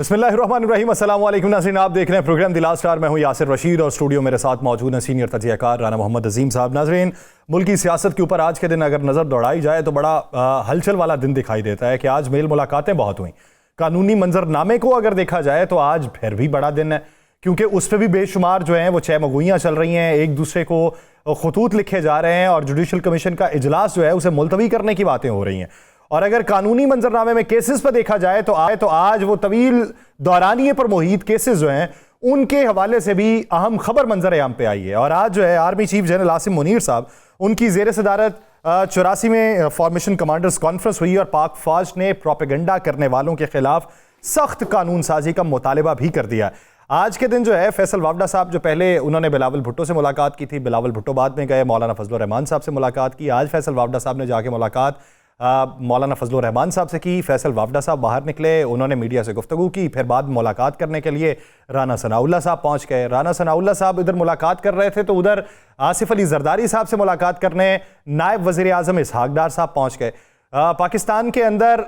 बिस्मिल्लाहिर्रहमानिर्रहीम। अस्सलाम वालेकुम नाज़रीन, आप देख रहे हैं प्रोग्राम द लास्ट आवर। मैं हूं यासिर रशीद और स्टूडियो मेरे साथ मौजूद हैं सीनियर तजियाकार राना मोहम्मद अजीम साहब। नाज़रीन, मुल्क की सियासत के ऊपर आज के दिन अगर नज़र दौड़ाई जाए तो बड़ा हलचल वाला दिन दिखाई देता है कि आज मेल मुलाकातें बहुत हुई। कानूनी मंजरनामे को अगर देखा जाए तो आज फिर भी बड़ा दिन है, क्योंकि उस पर भी बेशुमार जो हैं वो चहमगोइयाँ चल रही हैं, एक दूसरे को खतूत लिखे जा रहे हैं और जुडिशल कमीशन का इजलास जो है उसे मुलतवी करने की बातें हो रही हैं। और अगर कानूनी मंजरनामे में केसेस पर देखा जाए तो आज वो तवील दौरानिये पर मुहित केसेस जो हैं उनके हवाले से भी अहम खबर मंजर आम पे आई है। और आज जो है army chief general Asim Munir साहब उनकी ज़ेर सदारत 84वें फॉर्मेशन कमांडर्स कॉन्फ्रेंस हुई और पाक फौज ने प्रोपेगेंडा करने वालों के खिलाफ सख्त कानून साजी का मुतालबा भी कर दिया। आज के दिन जो है फैसल वावडा साहब जो पहले उन्होंने बिलावल भुट्टो से मुलाकात की थी, बिलावल भुट्टो बाद में गए, मौलाना फजलुर रहमान साहब से मुलाकात की। आज फैसल वावडा साहब ने जाके मुलाकात मौलाना फजलुर रहमान साहब से की। फैसल वावडा साहब बाहर निकले, उन्होंने मीडिया से गुफ्तगू की, फिर बाद में मुलाकात करने के लिए राना सनाउल्लाह साहब पहुंच गए। राना सनाउल्लाह साहब इधर मुलाकात कर रहे थे तो उधर आसिफ अली जरदारी साहब से मुलाकात करने नायब वज़ीर आज़म इसहाक डार साहब पहुंच गए। पाकिस्तान के अंदर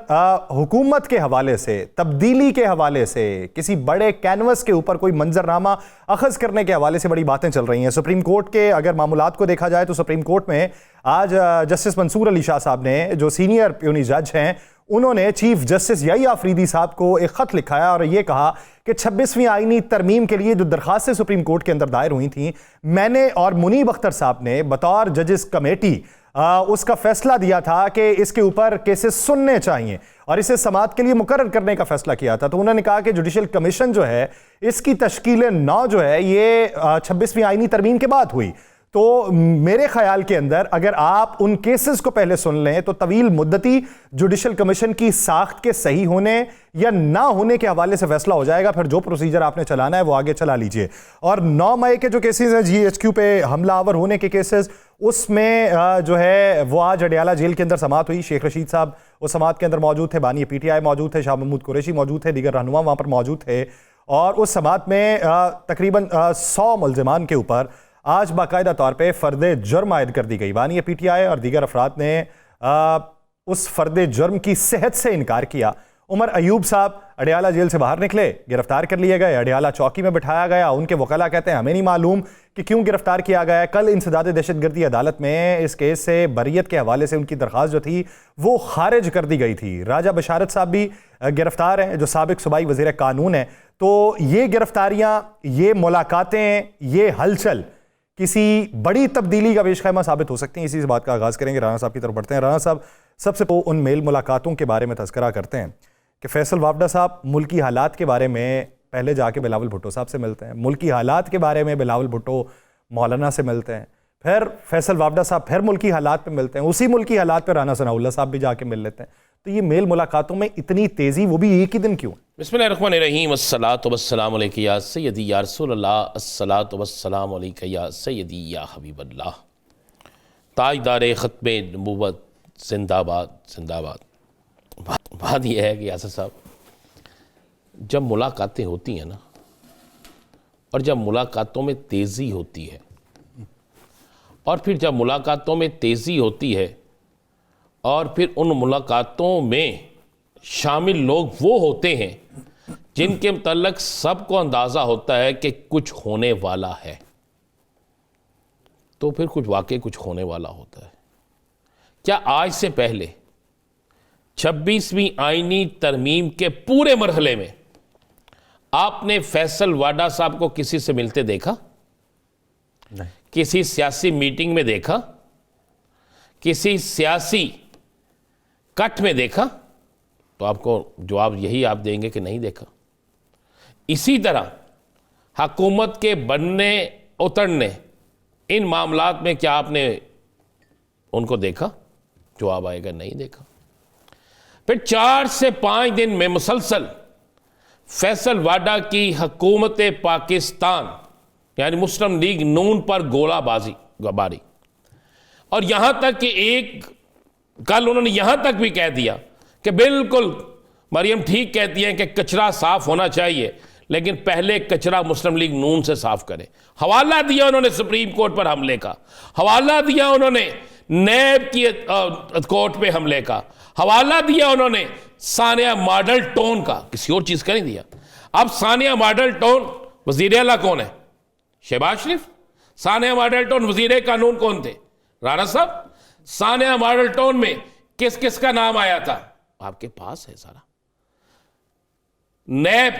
हुकूमत के हवाले से, तब्दीली के हवाले से, किसी बड़े कैनवस के ऊपर कोई मंजरनामा अखज़ करने के हवाले से बड़ी बातें चल रही हैं। सुप्रीम कोर्ट के अगर मामूलात को देखा जाए तो सुप्रीम कोर्ट में आज जस्टिस मंसूर अली शाह साहब ने, जो सीनियर प्यूनी जज हैं, उन्होंने चीफ जस्टिस याई आफरीदी साहब को एक ख़त लिखा है और ये कहा कि 26वीं आईनी तरमीम के लिए जो दरखास्तें सुप्रीम कोर्ट के अंदर दायर हुई थी, मैंने और मुनीब अख्तर साहब ने बतौर जजेस कमेटी उसका फैसला दिया था कि इसके ऊपर केसेस सुनने चाहिए और इसे समाअत के लिए मुकर्रर करने का फैसला किया था। तो उन्होंने कहा कि जुडिशल कमीशन जो है इसकी तश्कील 9 जो है ये 26वीं आईनी तरमीम के बाद हुई। तो मेरे ख्याल के अंदर अगर आप उन केसेस को पहले सुन लें तो तवील मुद्दती जुडिशल कमीशन की साख्त के सही होने या ना होने के हवाले से फैसला हो जाएगा। फिर जो प्रोसीजर आपने चलाना है वो आगे चला लीजिए। और 9 मई के जो केसेस हैं GHQ पे हमलावर होने के केसेस, उसमें जो है वो आज अडियाला जेल के अंदर समाअत हुई। शेख रशीद साहब उस समाअत के अंदर मौजूद थे, बानी PTI मौजूद थे, शाह महमूद कुरैशी मौजूद थे, दीगर रहनुमा वहाँ पर मौजूद थे। और उस समाअत में तकरीबन 100 मुल्ज़िमान के ऊपर आज बाकायदा तौर पे फ़र्द जुर्म आयद कर दी गई। बानी PTI और दीगर अफराद ने उस फ़र्द जुर्म की सेहत से इनकार किया। उमर अयूब साहब अडियाला जेल से बाहर निकले, गिरफ्तार कर लिए गए, अडियाला चौकी में बिठाया गया। उनके वकला कहते हैं हमें नहीं मालूम कि क्यों गिरफ्तार किया गया है। कल इंसदाद दहशतगर्दी अदालत में इस केस से बरियत के हवाले से उनकी दरख्वास्त जो थी वो खारिज कर दी गई थी। राजा बशारत साहब भी गिरफ्तार हैं, जो साबिक सूबाई वज़ीर कानून है। तो ये गिरफ्तारियाँ, ये मुलाकातें, ये हलचल किसी बड़ी तब्दीली का पेशखैमा साबित हो सकती हैं। इसी बात का आगाज़ करेंगे, राना साहब की तरफ बढ़ते हैं। राना साहब, सबसे उन मेल मुलाकातों के बारे में तज़किरा करते हैं कि फैसल वावडा साहब मुल्की हालात के बारे में पहले जाके बिलावल भुट्टो साहब से मिलते हैं, मुल्की हालात के बारे में बिलावल भुट्टो मौलाना से मिलते हैं, फिर फैसल वावडा साहब फिर मुल्की हालात पे मिलते हैं, उसी मुल्की हालात पे राना सनाउल्लाह साहब भी जाके मिल लेते हैं। तो ये मेल मुलाकातों में इतनी तेज़ी, वो भी एक ही दिन क्यों? बिस्मिल्लाहिर्रहमानिर्रहीम, अस्सलातु वस्सलामु अलैका या सय्यदी या रसूलल्लाह, अस्सलातु वस्सलामु अलैका या सय्यदी या हबीबल्लाह। ताजदार ख़त्मे नबूवत जिंदाबाद जिंदाबाद। बात यह है कि यासिर साहब, जब मुलाकातें होती हैं ना, और जब मुलाकातों में तेज़ी होती है, और फिर जब मुलाकातों में तेज़ी होती है और फिर उन मुलाकातों में शामिल लोग वो होते हैं जिनके मुतल्लिक़ सबको अंदाज़ा होता है कि कुछ होने वाला है, तो फिर कुछ वाकई कुछ होने वाला होता है। क्या आज से पहले 26वीं आईनी तरमीम के पूरे मरहले में आपने फैसल वाडा साहब को किसी से मिलते देखा? नहीं। किसी सियासी मीटिंग में देखा? किसी सियासी कट में देखा? तो आपको जवाब यही आप देंगे कि नहीं देखा। इसी तरह हुकूमत के बनने उतरने इन मामलात में क्या आपने उनको देखा? जवाब आएगा नहीं देखा। फिर 4 से 5 दिन में मुसलसल फैसल वाडा की हुकूमत पाकिस्तान यानी मुस्लिम लीग नून पर गोलाबाजी बारी, और यहां तक कि एक कल उन्होंने यहां तक भी कह दिया कि बिल्कुल मरियम ठीक कहती हैं कि कचरा साफ होना चाहिए, लेकिन पहले कचरा मुस्लिम लीग नून से साफ करें। हवाला दिया उन्होंने सुप्रीम कोर्ट पर हमले का, हवाला दिया उन्होंने नैब की कोर्ट पे हमले का, हवाला दिया उन्होंने सानिया मॉडल टोन का, किसी और चीज का नहीं दिया। अब सानिया मॉडल टाउन वजीर आला कौन है? शहबाज शरीफ। सानिया मॉडल टाउन वजीर कानून कौन थे? राणा साहब। सानिया मॉडल टाउन में किस किस का नाम आया था? आपके पास है सारा। नैब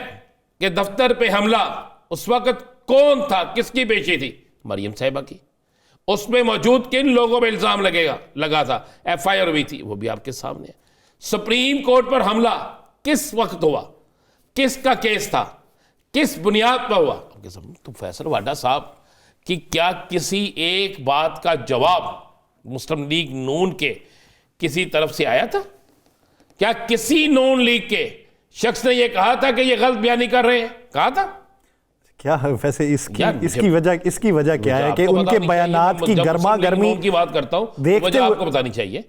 के दफ्तर पे हमला उस वक्त कौन था, किसकी पेशी थी? मरियम साहिबा की। उसमें मौजूद किन लोगों पर इल्जाम लगा था? FIR हुई थी, वो भी आपके सामने है। सुप्रीम कोर्ट पर हमला किस वक्त हुआ? किसका केस था? किस बुनियाद पर हुआ? आपके सामने। तो फैसल वाडा साहब कि क्या किसी एक बात का जवाब मुस्लिम लीग नून के किसी तरफ से आया था? क्या किसी नून लीग के शख्स ने यह कहा था कि यह गलत बयानी कर रहे हैं? कहा था क्या है वैसे यार, इसकी वजह क्या है कि उनके बयानात की गर्मा गर्मी की बात करता हूं, देखते वजह आपको बतानी चाहिए।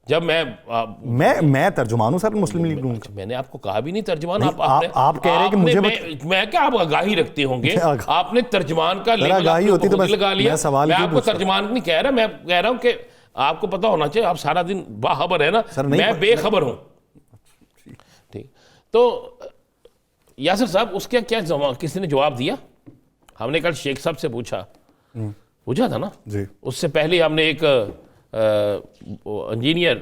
जब मैं तर्जुमान हूं सर मुस्लिम लीग नून का। मैंने आपको कहा भी नहीं तर्जुमान। आप कह रहे हैं कि मुझे मैं क्या, आप आगाही रखते होंगे। आपने तर्जुमान का आगाही होती तो लगा लिया। सवाल मैं आपको तर्जुमान नहीं कह रहा, मैं कह रहा हूं कि आपको पता होना चाहिए। आप सारा दिन बाखबर है ना, मैं बेखबर हूं। ठीक, तो यासिर साहब उसका क्या किसी ने जवाब दिया? हमने कल शेख साहब से पूछा था ना जी। उससे पहले हमने एक इंजीनियर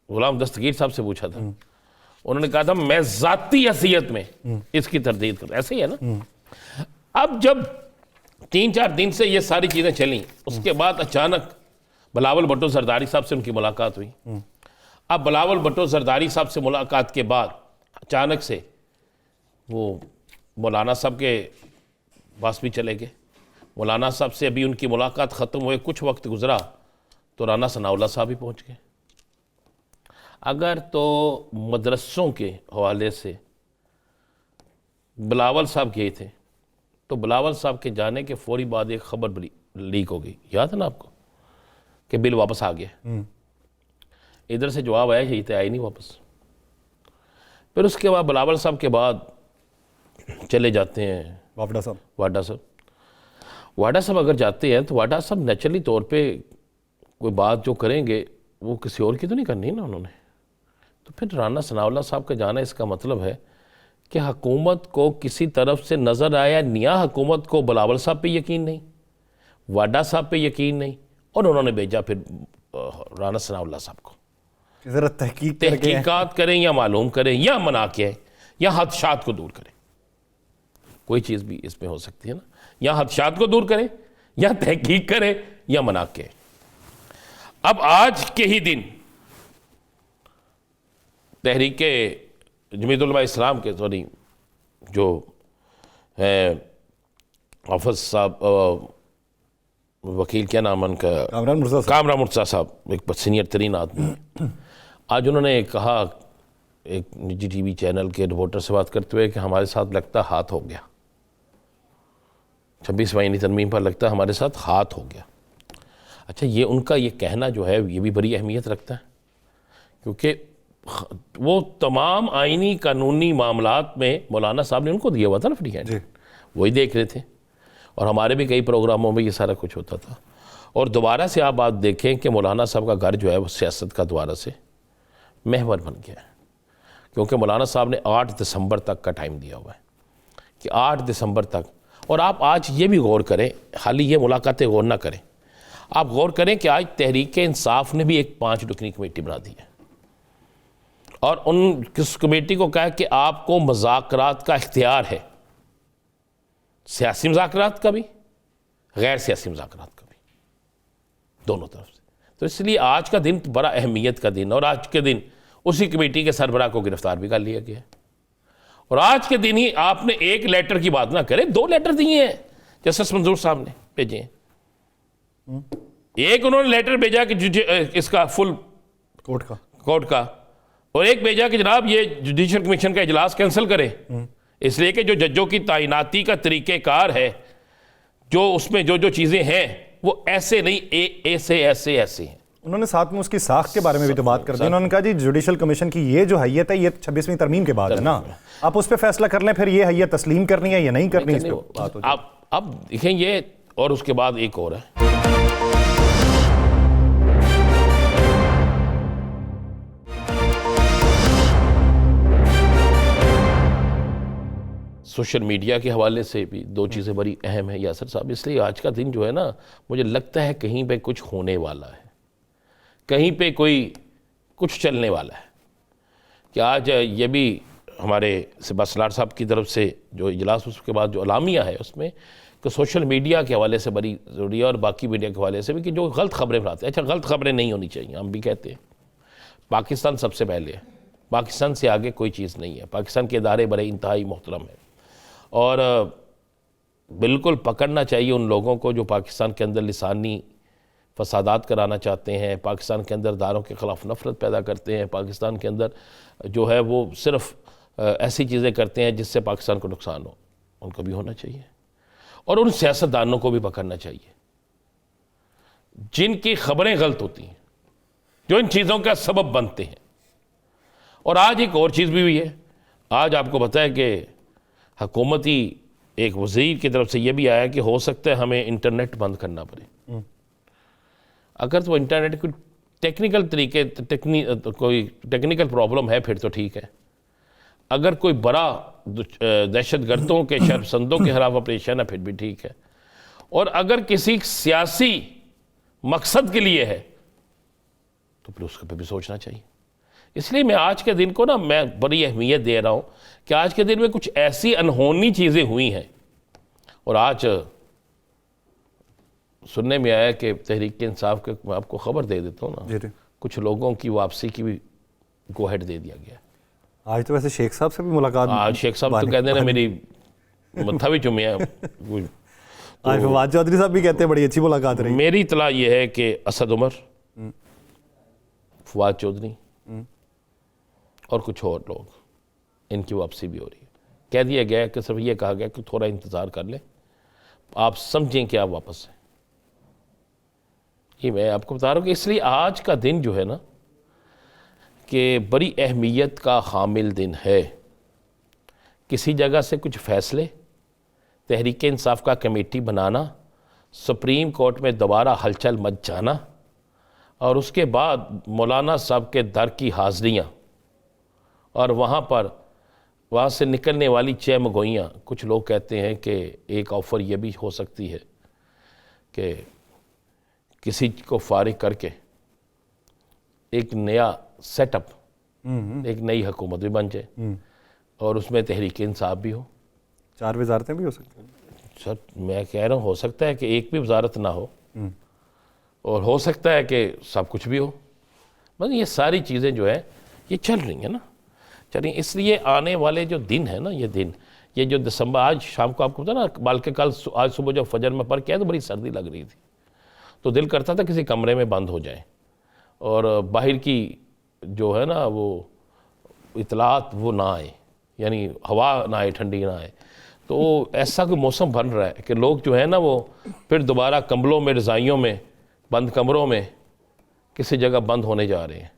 गुलाम दस्तगीर साहब से पूछा था। उन्होंने कहा था मैं जाती हैसियत में इसकी तरदीद कर, ऐसे ही है ना। अब जब 3-4 दिन से ये सारी चीजें चली, उसके बाद अचानक बिलावल भुट्टो जरदारी साहब से उनकी मुलाकात हुई। अब बिलावल भुट्टो जरदारी साहब से मुलाकात के बाद अचानक से वो मौलाना साहब के पास भी चले गए। मौलाना साहब से अभी उनकी मुलाकात ख़त्म हुए कुछ वक्त गुजरा तो राना सनाउल्लाह साहब भी पहुंच गए। अगर तो मदरसों के हवाले से बिलावल साहब गए थे तो बिलावल साहब के जाने के फौरी बाद एक खबर लीक हो गई, याद है ना आपको, कि बिल वापस आ गया। इधर से जवाब आया, यही तो आया नहीं वापस। फिर उसके बाद बिलावल साहब के बाद चले जाते हैं वाडा साहब अगर जाते हैं तो वाडा साहब नेचुरली तौर पे कोई बात जो करेंगे वो किसी और की तो नहीं करनी ना उन्होंने। तो फिर राना सनाउल्लाह साहब का जाना इसका मतलब है कि हुकूमत को किसी तरफ से नज़र आया निया, हुकूमत को बिलावल साहब पे यकीन नहीं, वाडा साहब पे यकीन नहीं, और उन्होंने भेजा फिर राना सनाउल्लाह साहब को ज़रा तहकीकात करें या मालूम करें या मना के आए या हदशात को दूर करें। कोई चीज़ भी इसमें हो सकती है ना, या हदशात को दूर करें या तहकीक करें या मना के। अब आज के ही दिन तहरीके जमीयत उलमा इस्लाम के सॉरी जो है हाफिज साहब, वकील क्या नाम उनका, कामरान मुर्तज़ा साहब, एक सीनियर तरीन आदमी, आज उन्होंने कहा एक निजी टीवी चैनल के रिपोर्टर से बात करते हुए कि हमारे साथ लगता हाथ हो गया, 26वां तरमीम पर लगता है हमारे साथ हाथ हो गया। अच्छा, ये उनका ये कहना जो है ये भी बड़ी अहमियत रखता है, क्योंकि वो तमाम आइनी कानूनी मामलात में मौलाना साहब ने उनको दिया हुआ था ना फ्री हैंड, वही देख रहे थे, और हमारे भी कई प्रोग्रामों में ये सारा कुछ होता था। और दोबारा से आप बात देखें कि मौलाना साहब का घर जो है वो सियासत का दोबारा से महवर बन गया है, क्योंकि मौलाना साहब ने 8 दिसंबर तक का टाइम दिया हुआ है कि 8 दिसंबर तक। और आप आज ये भी गौर करें, खाली ये मुलाकातें गौर ना करें, आप गौर करें कि आज तहरीक इंसाफ ने भी एक 5 रुकनी कमेटी बना दी है, और उन किस कमेटी को कहा कि आपको मज़ाकरात का इख्तियार है, सियासी मज़ाकरात का भी, गैर सियासी मज़ाकरात का भी, दोनों तरफ से। तो इसलिए आज का दिन बड़ा अहमियत का दिन, और आज के दिन उसी कमेटी के सरबराह को गिरफ्तार भी कर लिया गया है। और आज के दिन ही आपने एक लेटर की बात ना करें, 2 लेटर दिए हैं जस्टिस मंजूर साहब ने भेजे हैं। एक उन्होंने लेटर भेजा कि इसका फुल कोर्ट का, और एक भेजा कि जनाब ये जुडिशल कमीशन का इजलास कैंसिल करें, इसलिए कि जो जजों की तैनाती का तरीक़ेकार है, जो उसमें जो चीज़ें हैं वो ऐसे नहीं, ऐसे हैं। उन्होंने साथ में उसकी साख के बारे में भी तो बात कर दी। उन्होंने कहा जी जुडिशल कमीशन की ये जो हैयत है ये 26वीं तरमीम के बाद है ना, आप उस पर फैसला कर लें, फिर ये हैयत तस्लीम करनी है या नहीं करनी, इस पे बात हो जाए। अब देखें ये, और उसके बाद एक और है, सोशल मीडिया के हवाले से भी दो चीज़ें बड़ी अहम है यासर साहब। इसलिए आज का दिन जो है ना, मुझे लगता है कहीं पे कुछ होने वाला है, कहीं पे कोई कुछ चलने वाला है। कि आज ये भी हमारे सिपा सलार साहब की तरफ से जो इजलास उसके बाद जो अलामिया है उसमें कि सोशल मीडिया के हवाले से बड़ी ज़रूरी है और बाकी मीडिया के हवाले से भी कि जो गलत खबरें फैलाते हैं। अच्छा, गलत खबरें नहीं होनी चाहिए, हम भी कहते हैं। पाकिस्तान सबसे पहले है, पाकिस्तान से आगे कोई चीज़ नहीं है। पाकिस्तान के इदारे बड़े इंतहाई मोहतरम हैं और बिल्कुल पकड़ना चाहिए उन लोगों को जो पाकिस्तान के अंदर लिसानी फसादात कराना चाहते हैं, पाकिस्तान के अंदर दारों के ख़िलाफ़ नफ़रत पैदा करते हैं, पाकिस्तान के अंदर जो है वो सिर्फ़ ऐसी चीज़ें करते हैं जिससे पाकिस्तान को नुकसान हो। उनको भी होना चाहिए और उन सियासतदानों को भी पकड़ना चाहिए जिनकी खबरें गलत होती हैं, जो इन चीज़ों का सबब बनते हैं। और आज एक और चीज़ भी हुई है। आज आपको पता है कि हुकूमती एक वज़ीर की तरफ से ये भी आया कि हो सकता है हमें इंटरनेट बंद करना पड़े। अगर तो इंटरनेट कोई टेक्निकल तरीके कोई टेक्निकल प्रॉब्लम है फिर तो ठीक है। अगर कोई बड़ा दहशतगर्दों के शरपसंदों के खिलाफ ऑपरेशन है फिर भी ठीक है। और अगर किसी सियासी मकसद के लिए है तो फिर उसके पे भी सोचना चाहिए। इसलिए मैं आज के दिन को ना मैं बड़ी अहमियत दे रहा हूँ कि आज के दिन में कुछ ऐसी अनहोनी चीज़ें हुई हैं। और आज सुनने में आया कि तहरीक इंसाफ के, मैं आपको खबर दे देता हूँ ना, कुछ लोगों की वापसी की भी गो हेड दे दिया गया। आज तो वैसे शेख साहब से भी मुलाकात, आज शेख साहब तो कहते हैं ना मेरी मत्था भी चुमे हैं। आज फवाद चौधरी साहब भी कहते हैं बड़ी अच्छी मुलाकात रही। मेरी इतला ये है कि असद उमर, फवाद चौधरी और कुछ और लोग, इनकी वापसी भी हो रही है। कह दिया गया कि सिर्फ ये कहा गया कि थोड़ा इंतज़ार कर लें, आप समझें कि आप वापस हैं। ये मैं आपको बता रहा हूँ कि इसलिए आज का दिन जो है ना कि बड़ी अहमियत का हामिल दिन है। किसी जगह से कुछ फ़ैसले, तहरीक इंसाफ का कमेटी बनाना, सुप्रीम कोर्ट में दोबारा हलचल मच जाना और उसके बाद मौलाना साहब के दर की हाज़िरियाँ और वहाँ से निकलने वाली चहमगोइयाँ। कुछ लोग कहते हैं कि एक ऑफ़र ये भी हो सकती है कि किसी को फारिग करके एक नया सेटअप, एक नई हुकूमत भी बन जाए और उसमें तहरीक इंसाफ भी हो। 4 वजारतें भी हो सकती हैं सर। मैं कह रहा हूँ हो सकता है कि एक भी वजारत ना हो और हो सकता है कि सब कुछ भी हो। बस ये सारी चीज़ें जो है ये चल रही हैं ना, चलिए। इसलिए आने वाले जो दिन है ना, ये जो दिसंबर, आज शाम को आपको पता ना, बल्कि कल आज सुबह जब फजर में पढ़ के आया तो बड़ी सर्दी लग रही थी, तो दिल करता था किसी कमरे में बंद हो जाए और बाहर की जो है ना वो इतलात वो ना आए, यानी हवा ना आए, ठंडी ना आए। तो ऐसा कोई मौसम बन रहा है कि लोग जो है ना वो फिर दोबारा कंबलों में, रज़ाइयों में, बंद कमरों में किसी जगह बंद होने जा रहे हैं।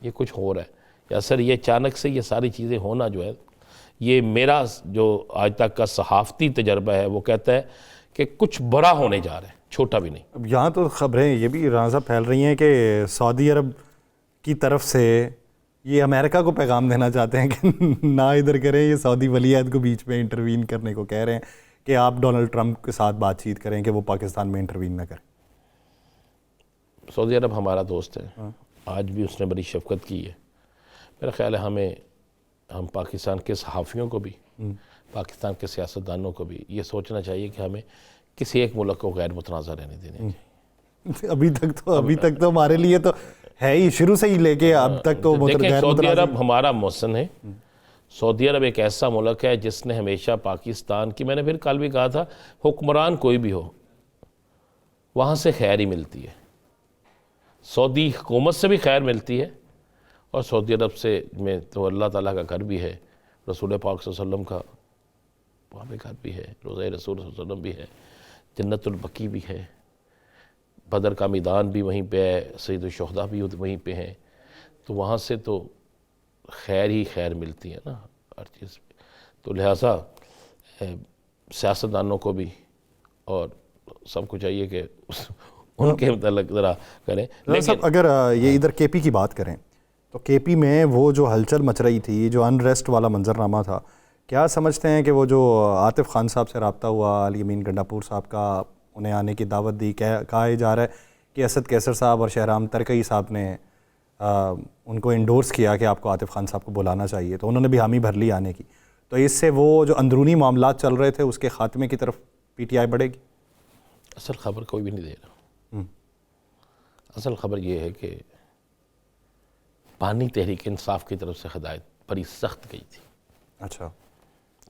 ये कुछ हो रहा है या सर, ये अचानक से ये सारी चीज़ें होना जो है, ये मेरा जो आज तक का सहाफ़ती तजर्बा है वो कहता है कि कुछ बड़ा होने जा रहा है, छोटा भी नहीं। अब यहाँ तो खबरें ये भी राना साहब फैल रही हैं कि सऊदी अरब की तरफ से ये अमेरिका को पैगाम देना चाहते हैं कि ना इधर करें, ये सऊदी वलीअहद को बीच में इंटरवीन करने को कह रहे हैं कि आप डोनाल्ड ट्रंप के साथ बातचीत करें कि वो पाकिस्तान में इंटरवीन ना करें। सऊदी अरब हमारा दोस्त है, आज भी उसने बड़ी शफकत की है। मेरा ख्याल है हम पाकिस्तान के सहाफ़ियों को भी, पाकिस्तान के सियासतदानों को भी ये सोचना चाहिए कि हमें किसी एक मुल्क को गैर मुतनाज़ा रहने देने चाहिए। अभी तक तो हमारे लिए तो है ही, शुरू से ही लेके अब तक तो देखिए, सऊदी अरब हमारा मौसन है। सऊदी अरब एक ऐसा मुल्क है जिसने हमेशा पाकिस्तान की, मैंने फिर कल भी कहा था, हुक्मरान कोई भी हो वहाँ से खैर ही मिलती है। सऊदी हुकूमत से भी खैर मिलती है और सऊदी अरब से में तो अल्लाह ताला का घर भी है, रसूल पाक सल्लल्लाहु अलैहि वसल्लम का वहाँ पे घर भी है, रोज़ा रसूल सल्लल्लाहु अलैहि वसल्लम भी है, जन्नतुल बकी भी है, बदर का मैदान भी वहीं पे है, सईदुल शुहदा भी वहीं पे हैं। तो वहाँ से तो खैर ही खैर मिलती है ना हर चीज़ में। तो लिहाजा सियासतदानों को भी और सबको चाहिए कि उनके मतलब ज़रा करें। लेकिन अगर ये इधर केपी की बात करें तो केपी में वो जो हलचल मच रही थी, जो अनरेस्ट वाला मंजरनामा था, क्या समझते हैं कि वो जो आतिफ खान साहब से रब्ता हुआ, अली अमीन गंडापुर साहब का उन्हें आने की दावत दी, कहा जा रहा है कि असद कैसर साहब और शहराम तरकई साहब ने उनको इंडोर्स किया कि आपको आतिफ खान साहब को बुलाना चाहिए, तो उन्होंने भी हामी भर ली आने की। तो इससे वो जो अंदरूनी मामलात चल रहे थे उसके ख़ात्मे की तरफ पीटीआई बढ़ेगी? असल खबर कोई भी नहीं दे रहा। असल खबर ये है कि पानी तहरीक इंसाफ की तरफ से हिदायत बड़ी सख्त गई थी। अच्छा।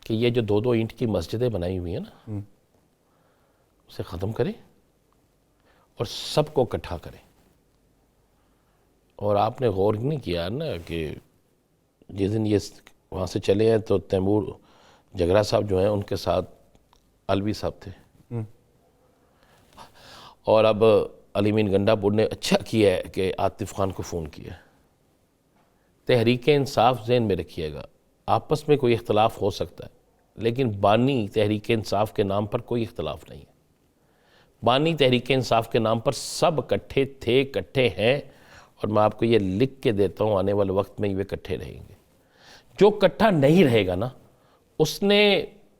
कि ये जो 2-2 ईंट की मस्जिदें बनाई हुई हैं ना, उसे ख़त्म करें और सबको इकट्ठा करें। और आपने गौर नहीं किया ना कि जिस दिन ये वहाँ से चले हैं तो तैमूर जगरा साहब जो हैं उनके साथ अलवी साहब थे। और अब अली अमीन गंडापुर ने अच्छा किया है कि आतिफ खान को फ़ोन किया। तहरीक इंसाफ ज़हन में रखिएगा, आपस में कोई इख्तलाफ हो सकता है, लेकिन बानी तहरीक इंसाफ के नाम पर कोई इख्तलाफ नहीं है। बानी तहरीक इंसाफ के नाम पर सब इकट्ठे थे, इकट्ठे हैं, और मैं आपको ये लिख के देता हूँ आने वाले वक्त में ये इकट्ठे रहेंगे। जो इकट्ठा नहीं रहेगा ना, उसने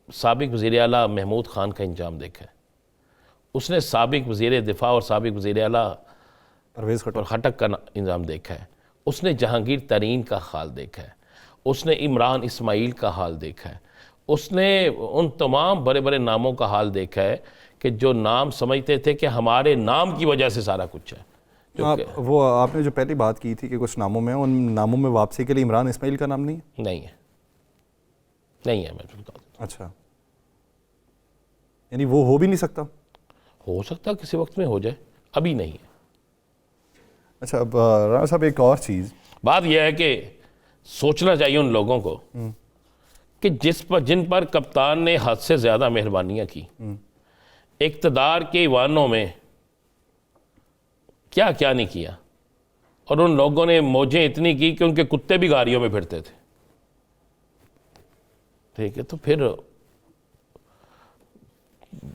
साबिक वज़ीर आला महमूद खान का इंजाम देखा है, उसने साबिक वज़ीर दिफा और साबिक वज़ीर आला परवेज़ खटक का इंजाम देखा है, उसने जहांगीर तरीन का हाल देखा है, उसने इमरान इस्माइल का हाल देखा है, उसने उन तमाम बड़े बड़े नामों का हाल देखा है कि जो नाम समझते थे कि हमारे नाम की वजह से सारा कुछ है। वो आपने जो पहली बात की थी कि कुछ नामों में, उन नामों में वापसी के लिए इमरान इस्माइल का नाम नहीं है? नहीं है, नहीं है। मैं बता दूं। अच्छा, यानी वो हो भी नहीं सकता? हो सकता किसी वक्त में हो जाए, अभी नहीं है। अच्छा, अब राणा साहब एक और चीज़, बात यह है कि सोचना चाहिए उन लोगों को कि जिन पर कप्तान ने हद से ज़्यादा मेहरबानियाँ की, इक़्तिदार के ईवानों में क्या क्या नहीं किया, और उन लोगों ने मौजें इतनी की कि उनके कुत्ते भी गाड़ियों में फिरते थे। ठीक है, तो फिर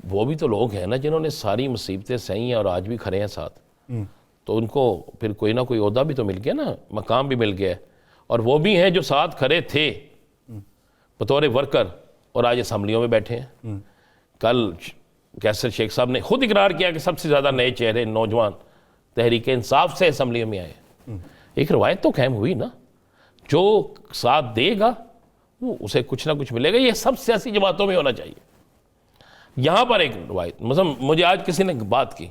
वो भी तो लोग हैं ना जिन्होंने सारी मुसीबतें सही हैं और आज भी खड़े हैं साथ। तो उनको फिर कोई ना कोई ओहदा भी तो मिल गया ना, मकाम भी मिल गया, और वो भी हैं जो साथ खड़े थे बतौर वर्कर और आज असम्बलियों में बैठे हैं। कल कैसर शेख साहब ने खुद इकरार किया कि सबसे ज़्यादा नए चेहरे नौजवान तहरीक इंसाफ से असम्बलियों में आए। एक रवायत तो कायम हुई ना, जो साथ देगा वो उसे कुछ ना कुछ मिलेगा। ये सब सियासी जमातों में होना चाहिए। यहाँ पर एक रवायत, मतलब मुझे आज किसी ने बात की,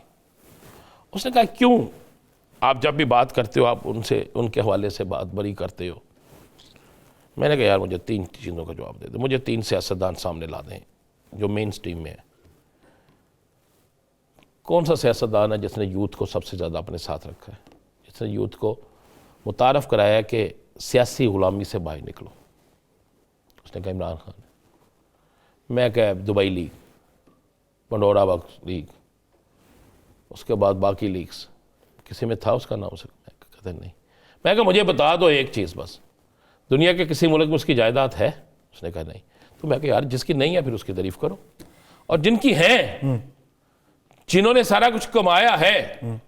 उसने कहा क्यों आप जब भी बात करते हो आप उनसे उनके हवाले से बात बरी करते हो। मैंने कहा यार मुझे 3 चीज़ों का जवाब दे दो, मुझे 3 सियासतदान सामने ला दें जो मेन स्ट्रीम में है। कौन सा सियासतदान है जिसने यूथ को सबसे ज़्यादा अपने साथ रखा है, जिसने यूथ को मुतारफ़ कराया कि सियासी ग़ुलामी से बाहर निकलो? उसने कहा इमरान खान। मैं कहा Dubai league, Pandora box league, उसके बाद बाकी लीग्स, किसी में था उसका नाम? उसे कहते नहीं। मैं कहा मुझे बता दो एक चीज़ बस, दुनिया के किसी मुल्क में उसकी जायदाद है? उसने कहा नहीं। तो मैं कहा यार जिसकी नहीं है फिर उसकी तारीफ करो, और जिनकी है, जिन्होंने सारा कुछ कमाया है।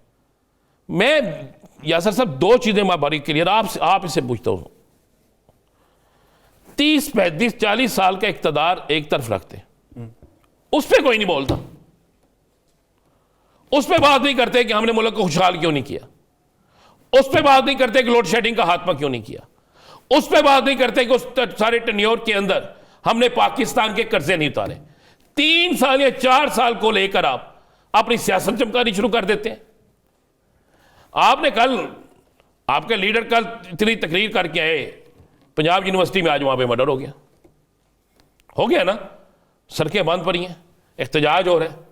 मैं यासर साहब 2 चीज़ें मैं बारीक क्लियर आप इसे पूछता हूँ। 30, 35, 40 साल का इक़्तिदार एक तरफ रखते, उस पर कोई नहीं बोलता, उस पर बात नहीं करते कि हमने मुल्क को खुशहाल क्यों नहीं किया, उस पर बात नहीं करते कि लोड शेडिंग का खात्मा क्यों नहीं किया, उस पर बात नहीं करते कि उस सारे टेन्योर के अंदर हमने पाकिस्तान के कर्जे नहीं उतारे। 3 साल या 4 साल को लेकर आप अपनी सियासत चमकानी शुरू कर देते हैं। आपने कल, आपके लीडर कल इतनी तकरीर करके आए पंजाब यूनिवर्सिटी में, आज वहां पे मर्डर हो गया ना, सड़कें बंद पड़ी हैं, एहतजाज हो रहा है।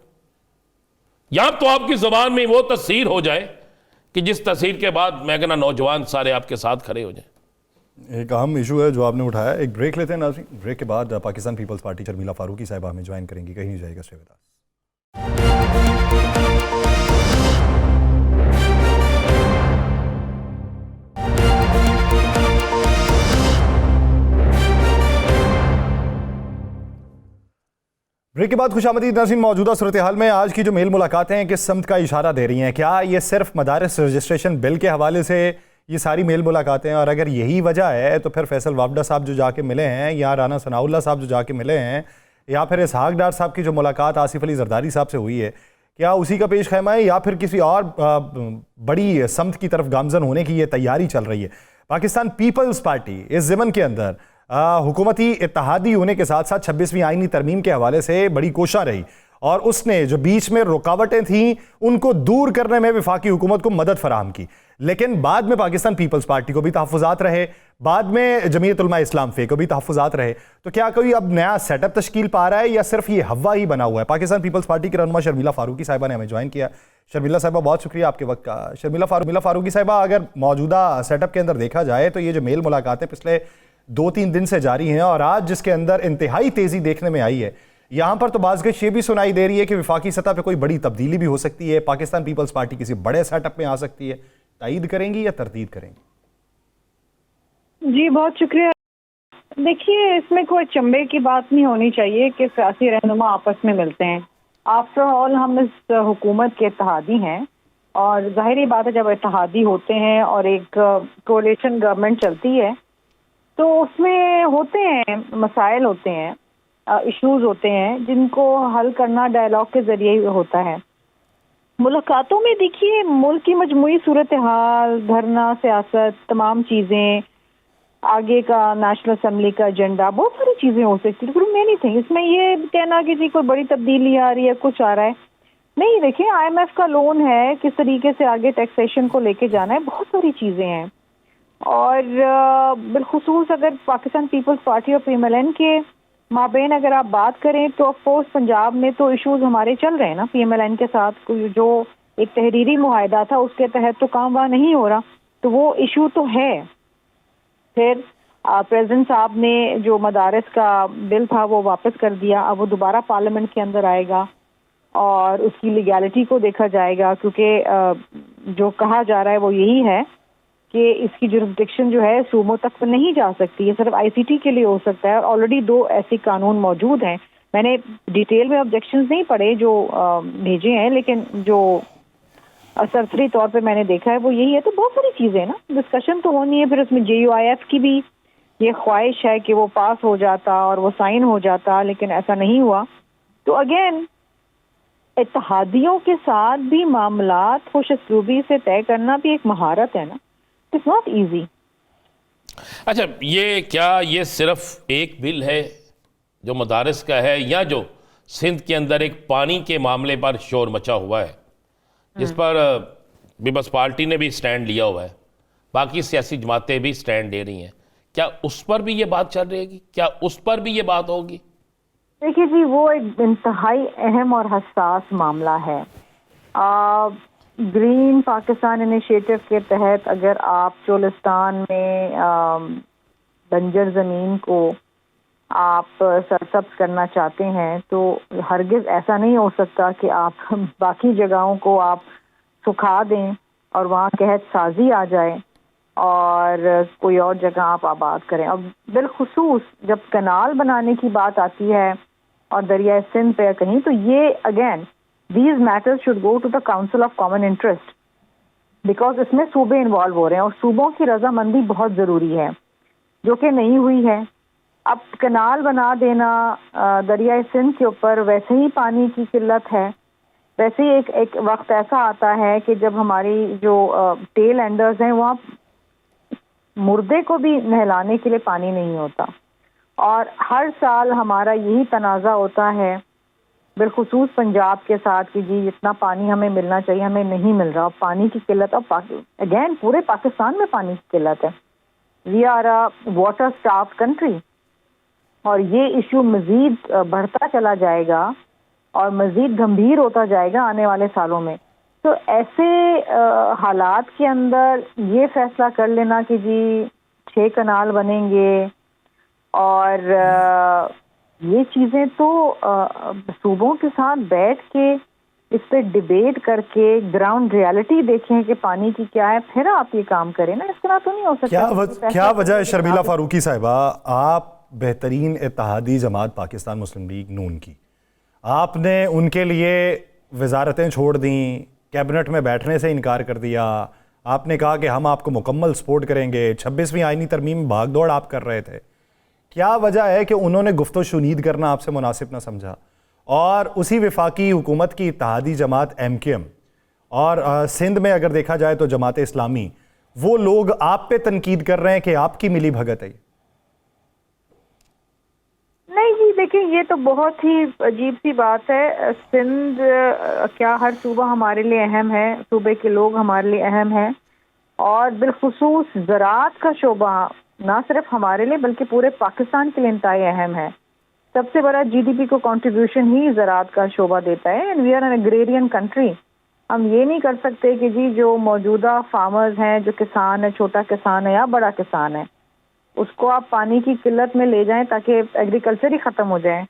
यहां तो आपकी जुबान में वो तस्वीर हो जाए कि जिस तस्वीर के बाद मैं कहना नौजवान सारे आपके साथ खड़े हो जाए। एक अहम इशू है जो आपने उठाया। एक ब्रेक लेते हैं नाज़रीन, ब्रेक के बाद पाकिस्तान पीपल्स पार्टी शर्मिला फारूकी साहिबा हमें ज्वाइन करेंगी, कहीं नहीं जाएगा। Stay with us. ब्रेक के बाद खुशामदीद नाज़रीन। मौजूदा सूरत हाल में आज की जो मेल मुलाकातें हैं किस समत का इशारा दे रही हैं? क्या ये सिर्फ मदारिस रजिस्ट्रेशन बिल के हवाले से ये सारी मेल मुलाकातें हैं। और अगर यही वजह है तो फिर फैसल वावडा साहब जो जाके मिले हैं, या राना सनाउल्लाह साहब जो जाके मिले हैं, या फिर इसहाक डार साहब की जो मुलाकात आसिफ अली जरदारी साहब से हुई है, क्या उसी का पेश खैमा है या फिर किसी और बड़ी समत की तरफ गामजन होने की ये तैयारी चल रही है? पाकिस्तान पीपल्स पार्टी इस ज़मन के अंदर हुकूमती इत्तेहादी होने के साथ साथ 26वीं आईनी तरमीम के हवाले से बड़ी कोशा रही, और उसने जो बीच में रुकावटें थीं उनको दूर करने में वफाकी हुकूमत को मदद फराहम की। लेकिन बाद में पाकिस्तान पीपल्स पार्टी को भी तहफ़्फ़ुज़ात रहे, बाद में जमीयत उलमा इस्लाम फे को भी तहफ़्फ़ुज़ात रहे। तो क्या कोई अब नया सेटअप तश्कील पा रहा है या सिर्फ ये हवा ही बना हुआ है? पाकिस्तान पीपल्स पार्टी की रहनुमा शर्मिला फारूकी साहिबा ने हमें ज्वाइन किया। शर्मिला साहिबा, बहुत शुक्रिया आपके वक्त का। शर्मिला फारूकी साहिबा, अगर मौजूदा सेटअप के अंदर देखा जाए तो ये जो मेल मुलाकातें पिछले 2-3 दिन से जारी हैं और आज जिसके अंदर इंतहाई तेज़ी देखने में आई है, यहाँ पर तो बाज़ ये भी सुनाई दे रही है कि वफाकी सतह पर कोई बड़ी तब्दीली भी हो सकती है, पाकिस्तान पीपल्स पार्टी किसी बड़े सेटअप में आ सकती है। तायीद करेंगी या तरदीद करेंगी? जी बहुत शुक्रिया। देखिए, इसमें कोई चंबे की बात नहीं होनी चाहिए कि सियासी रहनुमा आपस में मिलते हैं। आफ्टर ऑल हम इस हुकूमत के इत्तेहादी हैं, और जाहिर बात है जब इत्तेहादी होते हैं और एक कोalition गवर्नमेंट चलती है तो उसमें होते हैं मसाइल, होते हैं इश्यूज, होते हैं जिनको हल करना डायलॉग के जरिए होता है। मुलाकातों में देखिए मुल्क की मजमूई सूरत हाल, धरना, सियासत, तमाम चीज़ें, आगे का नेशनल असेंबली का एजेंडा, बहुत सारी चीज़ें हो सकती है। मैनी थिंग इसमें ये कहना कि जी कोई बड़ी तब्दीली आ रही है, कुछ आ रहा है, नहीं। देखिए IMF का लोन है, किस तरीके से आगे टैक्सेशन को लेके जाना है, बहुत सारी चीज़ें हैं। और बिलखुसूस अगर पाकिस्तान पीपल्स पार्टी और PMLN के माबेन अगर आप बात करें तो ऑफकोर्स पंजाब में तो इश्यूज हमारे चल रहे हैं ना PMLN के साथ। जो एक तहरीरी मुआहदा था उसके तहत तो काम वहाँ नहीं हो रहा, तो वो इशू तो है। फिर प्रेसिडेंट साहब ने जो मदारस का बिल था वो वापस कर दिया, अब वो दोबारा पार्लियामेंट के अंदर आएगा और उसकी लीगैलिटी को देखा जाएगा, क्योंकि जो कहा जा रहा है वो यही है कि इसकी जुरिस्डिक्शन जो है सूबों तक नहीं जा सकती, ये सिर्फ ICT के लिए हो सकता है। और ऑलरेडी 2 ऐसे कानून मौजूद हैं। मैंने डिटेल में ऑब्जेक्शंस नहीं पढ़े जो भेजे हैं, लेकिन जो सरसरी तौर पे मैंने देखा है वो यही है। तो बहुत सारी चीज़ें हैं ना, डिस्कशन तो होनी है। फिर उसमें JUIF की भी ये ख्वाहिश है कि वो पास हो जाता और वो साइन हो जाता, लेकिन ऐसा नहीं हुआ। तो अगेन इत्तेहादियों के साथ भी मामलात खुश असलूबी से तय करना भी एक महारत है ना, इट्स नॉट ईजी। अच्छा, ये सिर्फ एक बिल है जो मदारस का है, या जो सिंध के अंदर एक पानी के मामले पर शोर मचा हुआ है जिस पर पीपल्स पार्टी ने भी स्टैंड लिया हुआ है, बाकी सियासी जमातें भी स्टैंड ले रही हैं, क्या उस पर भी ये बात चल रही है? क्या उस पर भी ये बात होगी? देखिए जी, वो एक इंतहाई अहम और हसास मामला है। ग्रीन पाकिस्तान इनिशिएटिव के तहत अगर आप चोलिस्तान में बंजर ज़मीन को आप सरसब्ज करना चाहते हैं तो हरगिज़ ऐसा नहीं हो सकता कि आप बाकी जगहों को आप सुखा दें और वहाँ कहत साजी आ जाए और कोई और जगह आप आबाद करें। और बिलखुसूस जब कनाल बनाने की बात आती है और दरिया सिंध पे कहीं, तो ये again these matters should go to the Council of Common Interest, because इसमें सूबे इन्वॉल्व हो रहे हैं और सूबों की रजामंदी बहुत ज़रूरी है, जो कि नहीं हुई है। अब कनाल बना देना दरिया सिंध के ऊपर, वैसे ही पानी की किल्लत है, वैसे ही एक वक्त ऐसा आता है कि जब हमारी जो टेल एंडर्स हैं वहाँ मुर्दे को भी नहलाने के लिए पानी नहीं होता। और हर साल हमारा यही तनाज़ा होता है बिलखुसूस पंजाब के साथ कि जी जितना पानी हमें मिलना चाहिए हमें नहीं मिल रहा। पानी की किल्लत, और अगेन पूरे पाकिस्तान में पानी की किल्लत है। We are a water starved country और ये इशू मज़ीद बढ़ता चला जाएगा और मज़ीद गंभीर होता जाएगा आने वाले सालों में। तो ऐसे हालात के अंदर ये फैसला कर लेना कि जी 6 कनाल बनेंगे और ये चीज़ें तो सूबों के साथ बैठ के इस पे डिबेट करके ग्राउंड रियलिटी देखें कि पानी की क्या है, फिर आप ये काम करें ना। इस तरह तो नहीं हो सकता। क्या वजह है शर्मिला फारूकी साहिबा, आप बेहतरीन इत्तेहादी जमात पाकिस्तान मुस्लिम लीग नून की, आपने उनके लिए वजारतें छोड़ दी, कैबिनेट में बैठने से इनकार कर दिया, आपने कहा कि हम आपको मुकम्मल सपोर्ट करेंगे, 26वीं आईनी तरमीम में भागदौड़ आप कर रहे थे। क्या वजह है कि उन्होंने गुफ्तो शुनीद करना आपसे मुनासिब ना समझा और उसी वफाकी हुकूमत की इत्तेहादी जमात MKM और सिंध में अगर देखा जाए तो जमात इस्लामी, वो लोग आप पे तनकीद कर रहे हैं कि आपकी मिली भगत है? नहीं जी, देखिए ये तो बहुत ही अजीब सी बात है। सिंध क्या हर सूबा हमारे लिए अहम है, सूबे के लोग हमारे लिए अहम हैं और बिलखुसूस ज़राअत का शोबा ना सिर्फ हमारे लिए बल्कि पूरे पाकिस्तान के लिए इंतहाई अहम है। सबसे बड़ा GDP को कंट्रीब्यूशन ही ज़राअत का शोबा देता है and we are an agrarian country. हम ये नहीं कर सकते कि जी जो मौजूदा फार्मर्स हैं, जो किसान है, छोटा किसान है या बड़ा किसान है, उसको आप पानी की किल्लत में ले जाएं ताकि एग्रीकल्चर ही ख़त्म हो जाए,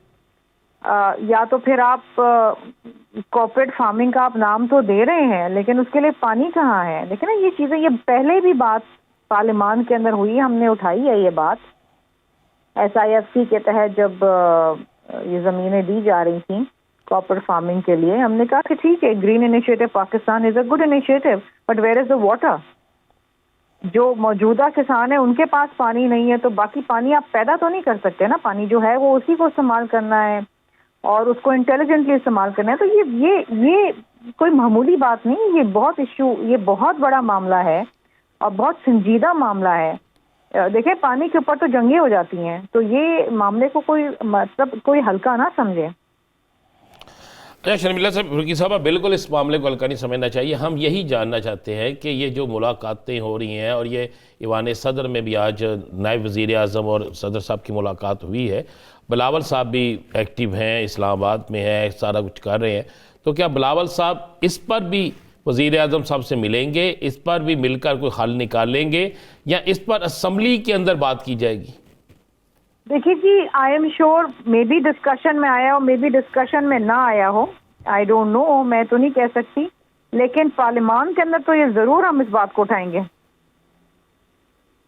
या तो फिर आप कॉर्पोरेट फार्मिंग का आप नाम तो दे रहे हैं लेकिन उसके लिए पानी कहाँ है। लेकिन ये चीज़ें, ये पहले भी बात पार्लियामान के अंदर हुई, हमने उठाई है ये बात। SIFC के तहत जब ये ज़मीनें दी जा रही थी कॉर्पोरेट फार्मिंग के लिए, हमने कहा कि ठीक है, green initiative Pakistan is a good initiative, but where is the water. जो मौजूदा किसान है उनके पास पानी नहीं है तो बाकी पानी आप पैदा तो नहीं कर सकते ना। पानी जो है वो उसी को इस्तेमाल करना है और उसको इंटेलिजेंटली इस्तेमाल करना है। तो ये कोई मामूली बात नहीं, ये बहुत इशू, ये बहुत बड़ा मामला है और बहुत संजीदा मामला है। देखिए, पानी के ऊपर तो जंगें हो जाती हैं, तो ये मामले को कोई हल्का ना समझे। अच्छा शर्मिला साहब, बिल्कुल इस मामले को हल्का नहीं समझना चाहिए। हम यही जानना चाहते हैं कि ये जो मुलाकातें हो रही हैं और ये ईवान सदर में भी आज नायब वज़ीर आज़म और सदर साहब की मुलाकात हुई है, बिलावल साहब भी एक्टिव हैं, इस्लामाबाद में हैं, सारा कुछ कर रहे हैं, तो क्या बिलावल साहब इस पर भी वज़ीर आज़म साहब से मिलेंगे, इस पर भी मिलकर कोई हल निकालेंगे या इस पर असम्बली के अंदर बात की जाएगी? देखिए जी, I am sure maybe discussion में आया हो, मे बी डिस्कशन में ना आया हो, आई डोंट नो, मैं तो नहीं कह सकती, लेकिन पार्लियामान के अंदर तो ये जरूर हम इस बात को उठाएंगे।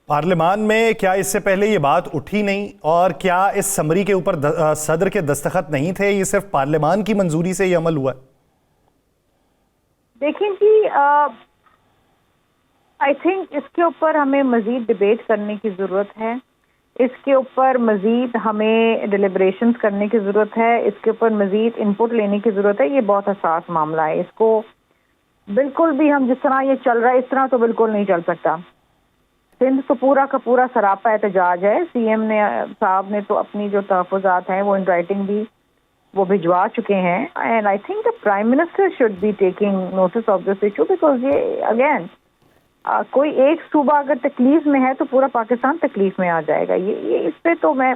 पार्लियामान में क्या इससे पहले ये बात उठी नहीं और क्या इस समरी के ऊपर सदर के दस्तखत नहीं थे? ये सिर्फ पार्लियामान की मंजूरी से ये अमल हुआ है? देखिए जी, आई थिंक इसके ऊपर हमें मजीद डिबेट करने की ज़रूरत है, इसके ऊपर मजीद हमें डिलिब्रेशंस करने की ज़रूरत है, इसके ऊपर मजीद इनपुट लेने की ज़रूरत है। ये बहुत हसास मामला है, इसको बिल्कुल भी हम जिस तरह ये चल रहा है इस तरह तो बिल्कुल नहीं चल सकता। सिंध तो पूरा का पूरा सरापा एहतजाज है। CM साहब ने तो अपनी जो तहफ़्फ़ुज़ात हैं वो इन राइटिंग भी वो भिजवा चुके हैं and I think the prime minister should be taking notice of this issue, because ये अगेन कोई एक सूबा अगर तकलीफ में है तो पूरा पाकिस्तान तकलीफ में आ जाएगा। ये इस पे तो मैं